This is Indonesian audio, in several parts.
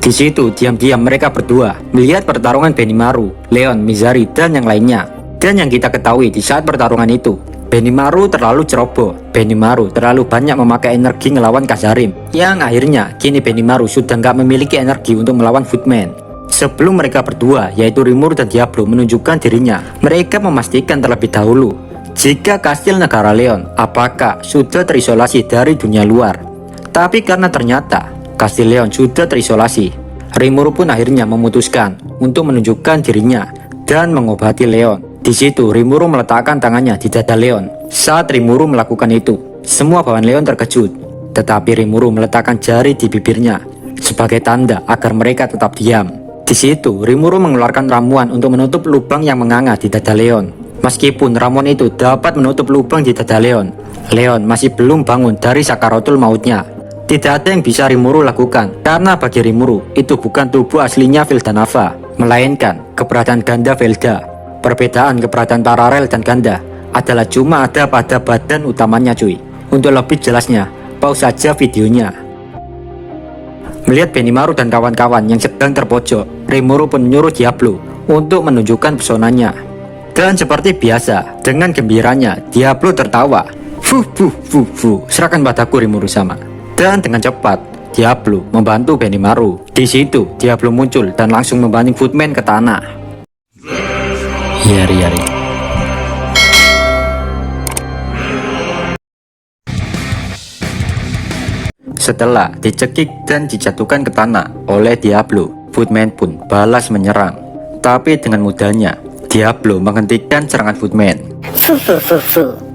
Di situ diam-diam mereka berdua melihat pertarungan Benimaru, Leon, Mizari, dan yang lainnya. Dan yang kita ketahui di saat pertarungan itu, Benimaru terlalu ceroboh. Benimaru terlalu banyak memakai energi ngelawan Kazarim, yang akhirnya kini Benimaru sudah nggak memiliki energi untuk melawan Footman. Sebelum mereka berdua, yaitu Rimuru dan Diablo, menunjukkan dirinya, mereka memastikan terlebih dahulu jika kastil negara Leon apakah sudah terisolasi dari dunia luar. Tapi karena ternyata kastil Leon sudah terisolasi, Rimuru pun akhirnya memutuskan untuk menunjukkan dirinya dan mengobati Leon. Di situ Rimuru meletakkan tangannya di dada Leon. Saat Rimuru melakukan itu, semua bawahan Leon terkejut. Tetapi Rimuru meletakkan jari di bibirnya sebagai tanda agar mereka tetap diam. Di situ Rimuru mengeluarkan ramuan untuk menutup lubang yang menganga di dada Leon. Meskipun ramuan itu dapat menutup lubang di dada Leon, Leon masih belum bangun dari sakaratul mautnya. Tidak ada yang bisa Rimuru lakukan, karena bagi Rimuru itu bukan tubuh aslinya Veldanava, melainkan keberadaan ganda Velda. Perbedaan keberadaan paralel dan ganda adalah cuma ada pada badan utamanya cuy. Untuk lebih jelasnya, pause saja videonya. Melihat Benimaru dan kawan-kawan yang sedang terpojok, Rimuru pun menyuruh Diablo untuk menunjukkan pesonanya. Dan seperti biasa, dengan gembiranya, Diablo tertawa. Serahkan padaku Rimuru sama. Dan dengan cepat, Diablo membantu Benimaru. Di situ, Diablo muncul dan langsung membanting Footman ke tanah. Yari. Setelah dicekik dan dijatuhkan ke tanah oleh Diablo, Footman pun balas menyerang. Tapi dengan mudahnya, Diablo menghentikan serangan Footman.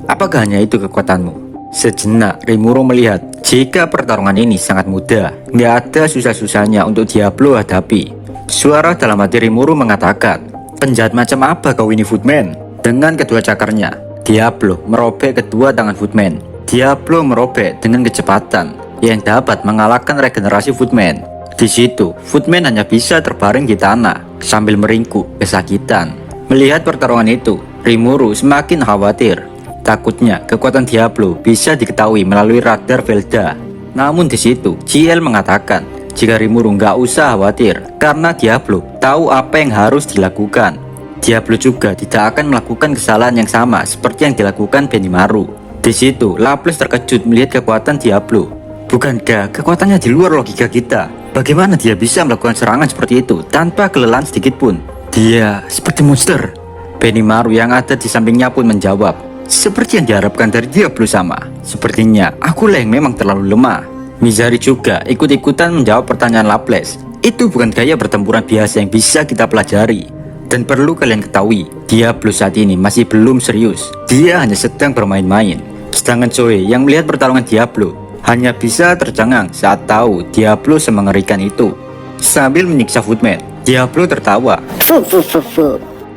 Apakah hanya itu kekuatanmu? Sejenak Rimuru melihat jika pertarungan ini sangat mudah, nggak ada susah-susahnya untuk Diablo hadapi. Suara dalam hati Rimuru mengatakan, penjahat macam apa kau ini Footman? Dengan kedua cakarnya, Diablo merobek kedua tangan Footman. Diablo merobek dengan kecepatan yang dapat mengalahkan regenerasi Footman. Di situ, Footman hanya bisa terbaring di tanah sambil meringkuk kesakitan. Melihat pertarungan itu, Rimuru semakin khawatir. Takutnya kekuatan Diablo bisa diketahui melalui radar Velda. Namun di situ, Ciel mengatakan jika Rimuru nggak usah khawatir karena Diablo tahu apa yang harus dilakukan. Diablo juga tidak akan melakukan kesalahan yang sama seperti yang dilakukan Benimaru. Di situ, Laples terkejut melihat kekuatan Diablo. Bukankah kekuatannya di luar logika kita? Bagaimana dia bisa melakukan serangan seperti itu tanpa kelelahan sedikit pun? Dia seperti monster. Benimaru yang ada di sampingnya pun menjawab, seperti yang diharapkan dari Diablo sama. Sepertinya akulah yang memang terlalu lemah. Mizari juga ikut-ikutan menjawab pertanyaan Laples. Itu bukan gaya pertempuran biasa yang bisa kita pelajari. Dan perlu kalian ketahui, Diablo saat ini masih belum serius. Dia hanya sedang bermain-main. Sedangkan Zoe yang melihat pertarungan Diablo hanya bisa tercengang saat tahu Diablo semengerikan itu. Sambil menyiksa Footman, Diablo tertawa.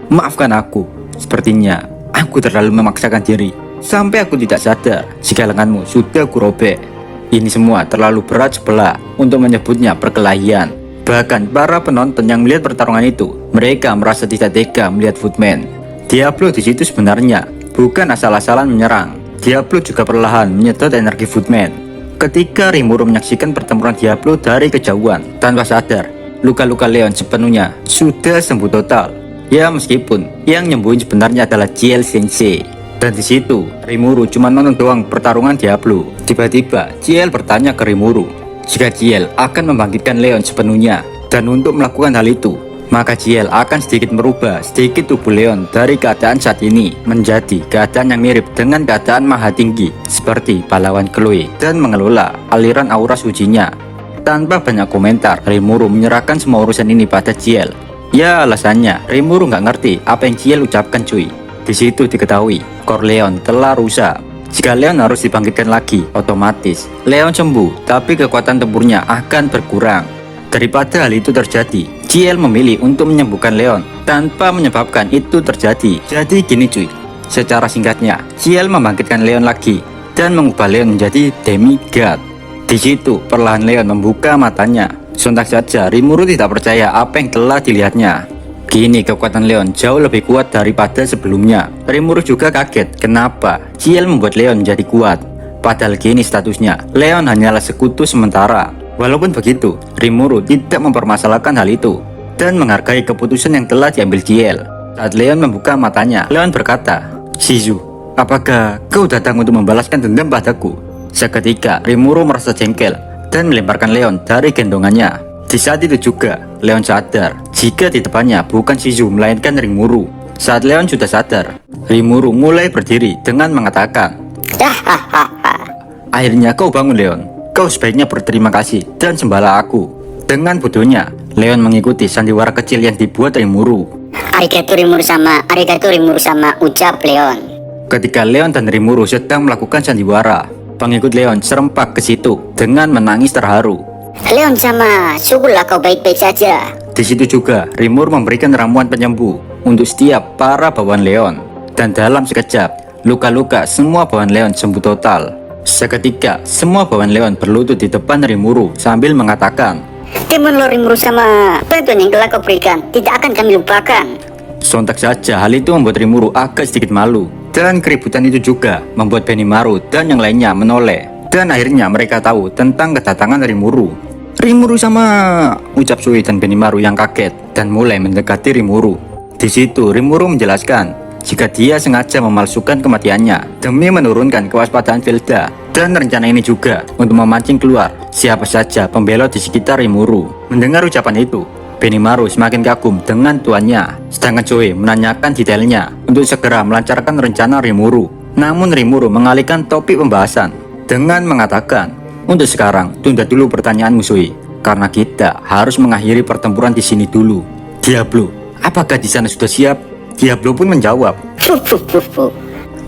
Maafkan aku, sepertinya aku terlalu memaksakan diri sampai aku tidak sadar jika lenganmu sudah kurobek. Ini semua terlalu berat sebelah untuk menyebutnya perkelahian. Bahkan para penonton yang melihat pertarungan itu, mereka merasa tidak tega melihat Footman. Diablo di situ sebenarnya bukan asal-asalan menyerang. Diablo juga perlahan menyedot energi Footman. Ketika Rimuru menyaksikan pertempuran Diablo dari kejauhan, tanpa sadar, luka-luka Leon sepenuhnya sudah sembuh total. Ya meskipun yang nyembuhin sebenarnya adalah Ciel Sensei. Dan di situ Rimuru cuma nonton doang pertarungan Diablo. Tiba-tiba Ciel bertanya ke Rimuru jika Ciel akan membangkitkan Leon sepenuhnya. Dan untuk melakukan hal itu, maka Ciel akan sedikit merubah sedikit tubuh Leon dari keadaan saat ini menjadi keadaan yang mirip dengan keadaan maha tinggi seperti pahlawan Chloe dan mengelola aliran aura sucinya. Tanpa banyak komentar, Rimuru menyerahkan semua urusan ini pada Ciel. Ya alasannya, Rimuru nggak ngerti apa yang Ciel ucapkan cuy. Di situ diketahui, core Leon telah rusak. Jika Leon harus dibangkitkan lagi, otomatis Leon sembuh, tapi kekuatan tempurnya akan berkurang. Daripada hal itu terjadi, Ciel memilih untuk menyembuhkan Leon tanpa menyebabkan itu terjadi. Jadi gini cuy, secara singkatnya, Ciel membangkitkan Leon lagi dan mengubah Leon menjadi demigod. Di situ, perlahan Leon membuka matanya. Sontak saja Rimuru tidak percaya apa yang telah dilihatnya. Kini kekuatan Leon jauh lebih kuat daripada sebelumnya. Rimuru juga kaget kenapa Ciel membuat Leon menjadi kuat. Padahal kini statusnya Leon hanyalah sekutu sementara. Walaupun begitu, Rimuru tidak mempermasalahkan hal itu dan menghargai keputusan yang telah diambil Ciel. Saat Leon membuka matanya, Leon berkata, "Shizu, apakah kau datang untuk membalaskan dendam padaku?" Seketika, Rimuru merasa jengkel dan melemparkan Leon dari gendongannya. Di saat itu juga, Leon sadar jika di depannya bukan Shizu melainkan Rimuru. Saat Leon sudah sadar, Rimuru mulai berdiri dengan mengatakan, "Akhirnya kau bangun, Leon. Kau sebaiknya berterima kasih dan sembahlah aku." Dengan bodohnya, Leon mengikuti sandiwara kecil yang dibuat Rimuru. Arigato Rimuru sama, ucap Leon. Ketika Leon dan Rimuru sedang melakukan sandiwara, pengikut Leon serempak ke situ dengan menangis terharu. Leon sama, syukurlah kau baik-baik saja. Di situ juga, Rimuru memberikan ramuan penyembuh untuk setiap para bawahan Leon. Dan dalam sekejap, luka-luka semua bawahan Leon sembuh total. Seketika, semua bawahan Leon berlutut di depan Rimuru sambil mengatakan, Demon Lord Rimuru sama, bantuan yang telah kau berikan tidak akan kami lupakan. Sontak saja hal itu membuat Rimuru agak sedikit malu. Dan keributan itu juga membuat Benimaru dan yang lainnya menoleh. Dan akhirnya mereka tahu tentang kedatangan Rimuru. "Rimuru sama," ucap Sui dan Benimaru yang kaget dan mulai mendekati Rimuru. Di situ Rimuru menjelaskan jika dia sengaja memalsukan kematiannya demi menurunkan kewaspadaan Velda. Dan rencana ini juga untuk memancing keluar siapa saja pembelot di sekitar Rimuru. Mendengar ucapan itu, Benimaru semakin kagum dengan tuannya. Sedangkan Sui menanyakan detailnya untuk segera melancarkan rencana Rimuru. Namun Rimuru mengalihkan topik pembahasan dengan mengatakan, "Untuk sekarang, tunda dulu pertanyaanmu, Sui, karena kita harus mengakhiri pertempuran di sini dulu." "Diablo, apakah di sana sudah siap?" Diablo pun menjawab,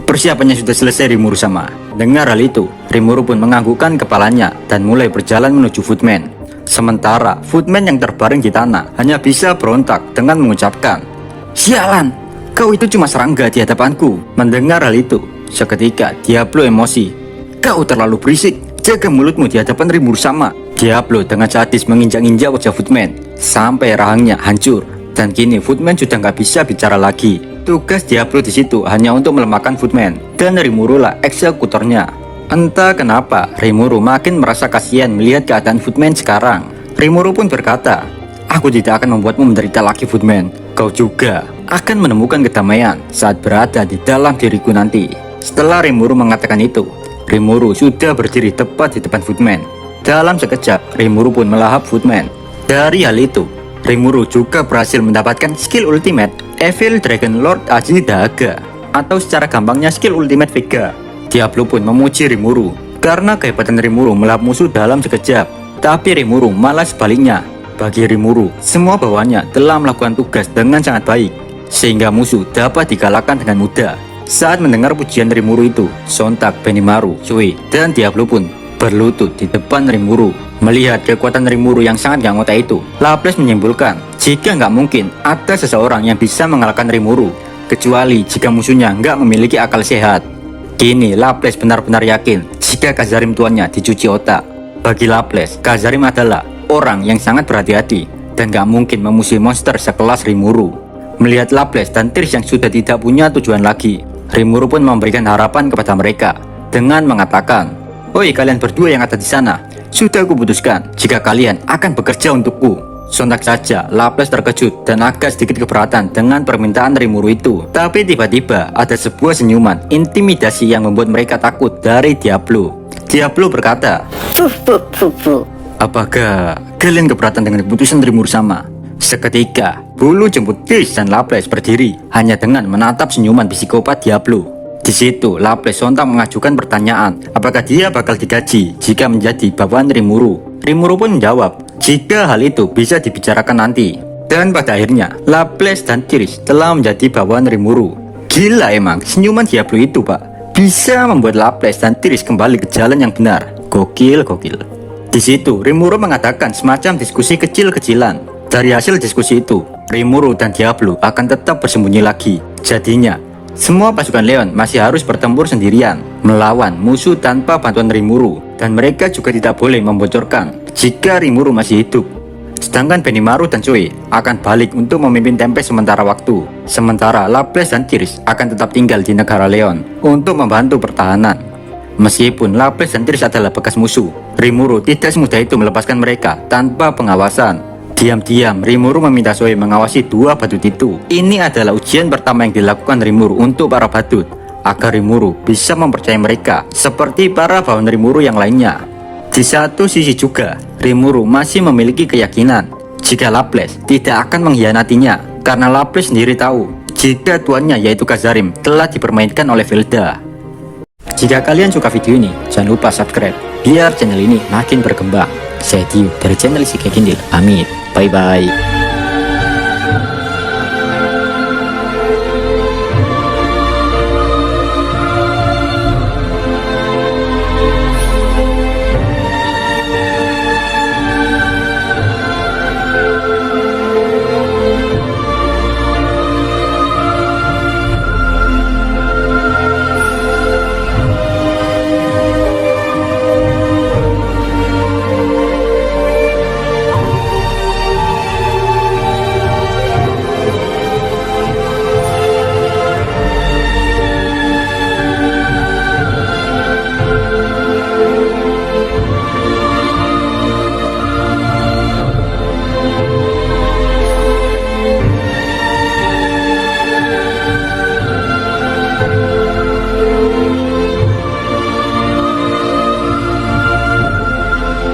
"Persiapannya sudah selesai, Rimuru sama." Dengar hal itu, Rimuru pun menganggukkan kepalanya dan mulai berjalan menuju Footman. Sementara Footman yang terbaring di tanah hanya bisa berontak dengan mengucapkan, "Sialan, kau itu cuma serangga di hadapanku." Mendengar hal itu, seketika Diablo emosi, "Kau terlalu berisik. Jaga mulutmu di hadapan Rimuru sama." Diablo dengan sadis menginjak-injak wajah Footman sampai rahangnya hancur. Dan kini Footman sudah nggak bisa bicara lagi. Tugas Diablo di situ hanya untuk melemahkan Footman. Dan Rimuru lah eksekutornya. Entah kenapa Rimuru makin merasa kasihan melihat keadaan Footman sekarang. Rimuru pun berkata, "Aku tidak akan membuatmu menderita lagi, Footman. Kau juga akan menemukan kedamaian saat berada di dalam diriku nanti." Setelah Rimuru mengatakan itu, Rimuru sudah berdiri tepat di depan Footman. Dalam sekejap, Rimuru pun melahap Footman. Dari hal itu, Rimuru juga berhasil mendapatkan skill ultimate Evil Dragon Lord Aji Dahaga, atau secara gampangnya skill ultimate Vega. Diablo pun memuji Rimuru karena kehebatan Rimuru melahap musuh dalam sekejap. Tapi Rimuru malah sebaliknya. Bagi Rimuru, semua bawahannya telah melakukan tugas dengan sangat baik, sehingga musuh dapat dikalahkan dengan mudah. Saat mendengar pujian Rimuru itu, sontak Benimaru, Sui, dan Diablo pun berlutut di depan Rimuru. Melihat kekuatan Rimuru yang sangat gak ngotak itu, Laples menyimpulkan jika nggak mungkin ada seseorang yang bisa mengalahkan Rimuru, kecuali jika musuhnya nggak memiliki akal sehat. Kini Laples benar-benar yakin jika Kazarim tuannya dicuci otak. Bagi Laples, Kazarim adalah orang yang sangat berhati-hati dan gak mungkin memusuhi monster sekelas Rimuru. Melihat Laples dan Trish yang sudah tidak punya tujuan lagi, Rimuru pun memberikan harapan kepada mereka dengan mengatakan, "Oi kalian berdua yang ada di sana, sudah kuputuskan jika kalian akan bekerja untukku." Sontak saja Laples terkejut dan agak sedikit keberatan dengan permintaan Rimuru itu. Tapi tiba-tiba ada sebuah senyuman intimidasi yang membuat mereka takut dari Diablo. Diablo berkata, "Apakah kalian keberatan dengan keputusan Rimuru sama?" Seketika, bulu jemput Trish dan Laples berdiri hanya dengan menatap senyuman psikopat Diablo. Di situ, Laples sontak mengajukan pertanyaan, apakah dia bakal digaji jika menjadi bawahan Rimuru. Rimuru pun menjawab, jika hal itu bisa dibicarakan nanti. Dan pada akhirnya, Laples dan Trish telah menjadi bawahan Rimuru. Gila emang, senyuman Diablo itu, Pak. Bisa membuat Laples dan Trish kembali ke jalan yang benar. Gokil. Di situ, Rimuru mengadakan semacam diskusi kecil-kecilan. Dari hasil diskusi itu, Rimuru dan Diablo akan tetap bersembunyi lagi. Jadinya, semua pasukan Leon masih harus bertempur sendirian melawan musuh tanpa bantuan Rimuru. Dan mereka juga tidak boleh membocorkan jika Rimuru masih hidup. Sedangkan Benimaru dan Sui akan balik untuk memimpin Tempest sementara waktu. Sementara Laples dan Trish akan tetap tinggal di negara Leon untuk membantu pertahanan. Meskipun Lapis dan Trish adalah bekas musuh, Rimuru tidak semudah itu melepaskan mereka tanpa pengawasan. Diam-diam, Rimuru meminta Zoe mengawasi dua badut itu. Ini adalah ujian pertama yang dilakukan Rimuru untuk para badut, agar Rimuru bisa mempercayai mereka seperti para bawahan Rimuru yang lainnya. Di satu sisi juga, Rimuru masih memiliki keyakinan jika Lapis tidak akan mengkhianatinya, karena Lapis sendiri tahu jika tuannya yaitu Kazarim telah dipermainkan oleh Velda. Jika kalian suka video ini, jangan lupa subscribe biar channel ini makin berkembang. Saya Tiu dari channel Si Kekindil. Pamit. Bye bye.